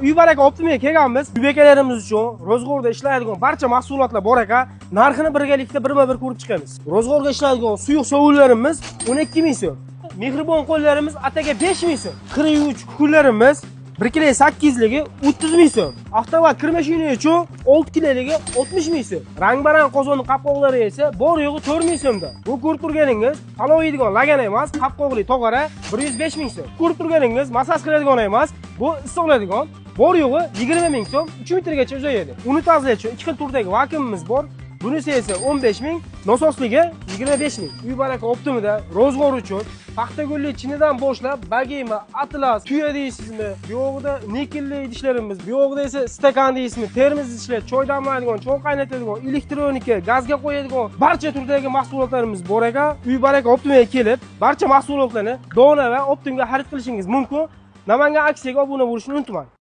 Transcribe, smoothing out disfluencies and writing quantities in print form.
Uy baraka Optimaga kelganmiz. Uy bekalarimiz uchun ro'zg'orda ishlaydigan barcha mahsulotlar bor ekan. Narxini birgalikda birma-bir ko'rib chiqamiz. Ro'zg'orga ishlaydigan suyuq sovunlarimiz 12 ming so'm. Mehribon qo'llarimiz ataga 5 ming so'm. Qiruvchi kukunlarimiz 1 kilo 8 ligi 30 ming so'm. Avtomat kirma shuni uchun 6 kiloligi 60 ming so'm. Rang-barang qozonning qopqoqlari esa bor yo'g'i 4 ming so'mda. Bu ko'rib turganingiz palov yeydigan lagan emas, qopqoqli tog'ara 105 ming so'm. Ko'rib turganingiz massaj qiladigan emas, bu issiqlaydigan. Bor yo'g'i 20 ming so'm, 3 metrgacha uzayadi. Uni tozalash uchun 2 xil turdagi vakuumimiz bor. Bunisi esa 15 ming, nososligi 25 ming. Uy baraka Optimada ro'zg'or uchun paxtago'llik chinidan boshlab bagema, atlas, tuya deysizmi, bu yo'g'ida nikelli idishlarimiz, bu yo'g'ida esa stakan deysizmi, termos idishlar, choy damlaydigan, choy qaynatadigan, elektronika, gazga qo'yadigan barcha turdagi mahsulotlarimiz bor ekan. Uy baraka Optimaga kelib, barcha mahsulotlarni Dona va Optimga xarid qilishingiz mumkin. Namangan aksiyaga obuna bo'lishni unutmang.